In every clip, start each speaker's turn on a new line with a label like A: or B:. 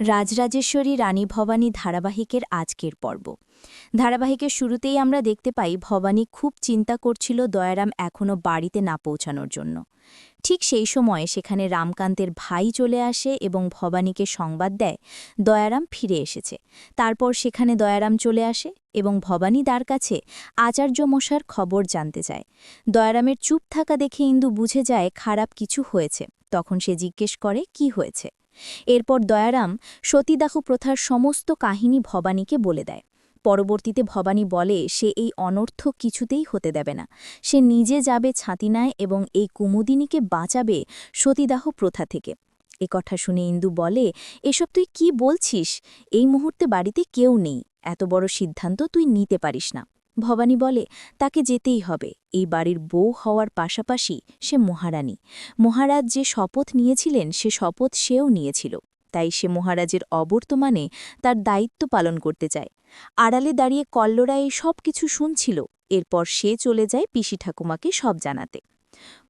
A: রাজরাজেশ্বরী রানী ভবানী ধারাবাহিকের আজকের পর্ব। ধারাবাহিকের শুরুতেই আমরা দেখতে পাই ভবানী খুব চিন্তা করছিল দয়ারাম এখনও বাড়িতে না পৌঁছানোর জন্য। ঠিক সেই সময় সেখানে রামকান্তের ভাই চলে আসে এবং ভবানীকে সংবাদ দেয় দয়ারাম ফিরে এসেছে। তারপর সেখানে দয়ারাম চলে আসে এবং ভবানী তার কাছে আচার্য মশার খবর জানতে চায়। দয়ারামের চুপ থাকা দেখে ইন্দু বুঝে যায় খারাপ কিছু হয়েছে। তখন সে জিজ্ঞেস করে কি হয়েছে। এরপর দয়ারাম সতীদাহ প্রথার সমস্ত কাহিনী ভবানীকে বলে দেয়। পরবর্তীতে ভবানী বলে সে এই অনর্থ কিছুতেই হতে দেবে না। সে নিজে যাবে ছাতিনায় এবং এই কুমুদিনীকে বাঁচাবে সতীদাহ প্রথা থেকে। এ কথা শুনে ইন্দু বলে, এসব তুই কি বলছিস? এই মুহূর্তে বাড়িতে কেউ নেই, এত বড় সিদ্ধান্ত তুই নিতে পারিস না। ভবানী বলে, তাকে যেতেই হবে। এই বাড়ির বউ হওয়ার পাশাপাশি সে মহারানী। মহারাজ যে শপথ নিয়েছিলেন সে শপথ সেও নিয়েছিল, তাই সে মহারাজের অবর্তমানে তার দায়িত্ব পালন করতে চায়। আড়ালে দাঁড়িয়ে কল্লোরা এই সব কিছু শুনছিল। এরপর সে চলে যায় পিসি ঠাকুমাকে সব জানাতে।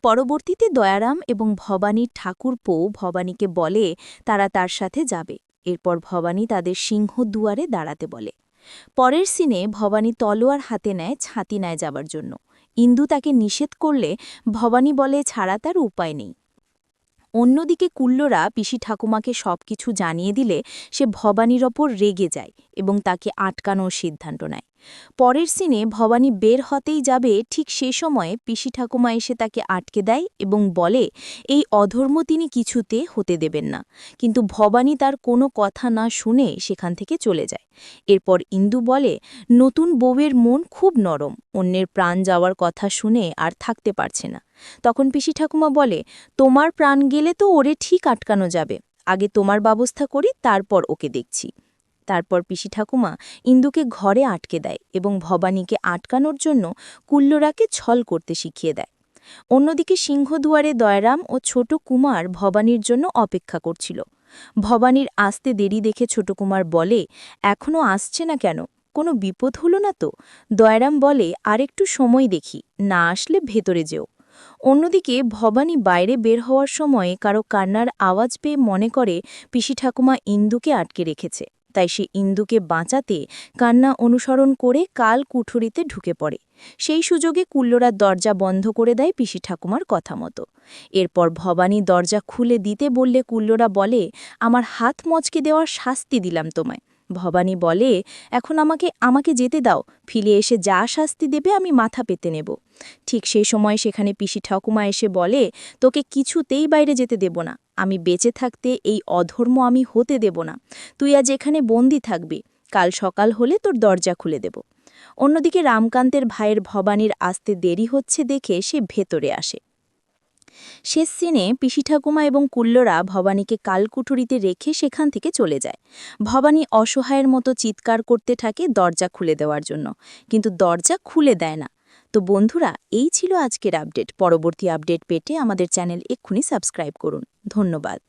A: পরবর্তীতে দয়ারাম এবং ভবানীর ঠাকুরপো ভবানীকে বলে তারা তার সাথে যাবে। এরপর ভবানী তাদের সিংহদুয়ারে দাঁড়াতে বলে। পরের সিনে ভবানী তলোয়ার হাতে নেয় ছাতিনায় যাবার জন্য। ইন্দু তাকে নিষেধ করলে ভবানী বলে ছাড়া তার উপায় নেই। অন্যদিকে কুল্লোরা পিসি ঠাকুমাকে সবকিছু জানিয়ে দিলে সে ভবানীর ওপর রেগে যায় এবং তাকে আটকানোর সিদ্ধান্ত নেয়। পরের সিনে ভবানী বের হতেই যাবে, ঠিক সে সময়ে পিসি ঠাকুমা এসে তাকে আটকে দেয় এবং বলে এই অধর্ম তিনি কিছুতে হতে দেবেন না। কিন্তু ভবানী তার কোনো কথা না শুনে সেখান থেকে চলে যায়। এরপর ইন্দু বলে, নতুন বউয়ের মন খুব নরম, অন্যের প্রাণ যাওয়ার কথা শুনে আর থাকতে পারছে না। তখন পিসি ঠাকুমা বলে, তোমার প্রাণ গেলে তো ওরে ঠিক আটকানো যাবে, আগে তোমার ব্যবস্থা করি, তারপর ওকে দেখছি। তারপর পিসি ঠাকুমা ইন্দুকে ঘরে আটকে দেয় এবং ভবানীকে আটকানোর জন্য কুল্লোরাকে ছল করতে শিখিয়ে দেয়। অন্যদিকে সিংহদুয়ারে দয়ারাম ও ছোট কুমার ভবানীর জন্য অপেক্ষা করছিল। ভবানীর আসতে দেরি দেখে ছোট কুমার বলে, এখনও আসছে না কেন? কোনো বিপদ হলো না তো? দয়ারাম বলে, আরেকটু সময় দেখি, না আসলে ভেতরে যেও। অন্যদিকে ভবানী বাইরে বের হওয়ার সময় কারো কান্নার আওয়াজ পেয়ে মনে করে পিসি ঠাকুমা ইন্দুকে আটকে রেখেছে, তাই সে ইন্দুকে বাঁচাতে কান্না অনুসরণ করে কাল কুঠুরিতে ঢুকে পড়ে। সেই সুযোগে কুল্লোরা দরজা বন্ধ করে দেয় পিসি ঠাকুমার কথা মতো। এরপর ভবানী দরজা খুলে দিতে বললে কুল্লোরা বলে, আমার হাত মচকে দেওয়ার শাস্তি দিলাম তোমায়। ভবানী বলে, এখন আমাকে যেতে দাও, ফিরে এসে যা শাস্তি দেবে আমি মাথা পেতে নেব। ঠিক সেই সময় সেখানে পিসি ঠাকুমা এসে বলে, তোকে কিছুতেই বাইরে যেতে দেব না, আমি বেঁচে থাকতে এই অধর্ম আমি হতে দেব না। তুই আজ এখানে বন্দি থাকবি, কাল সকাল হলে তোর দরজা খুলে দেব। অন্যদিকে রামকান্তের ভাইয়ের ভবানীর আসতে দেরি হচ্ছে দেখে সে ভেতরে আসে। শেষ সিনে পিসি ঠাকুমা এবং কুল্লোরা ভবানীকে কালকুঠুরিতে রেখে সেখান থেকে চলে যায়। ভবানী অসহায়ের মতো চিৎকার করতে থাকে দরজা খুলে দেওয়ার জন্য, কিন্তু দরজা খুলে দেয় না। তো বন্ধুরা, এই ছিল আজকের আপডেট। পরবর্তী আপডেট পেতে আমাদের চ্যানেল এক্ষুনি সাবস্ক্রাইব করুন। ধন্যবাদ।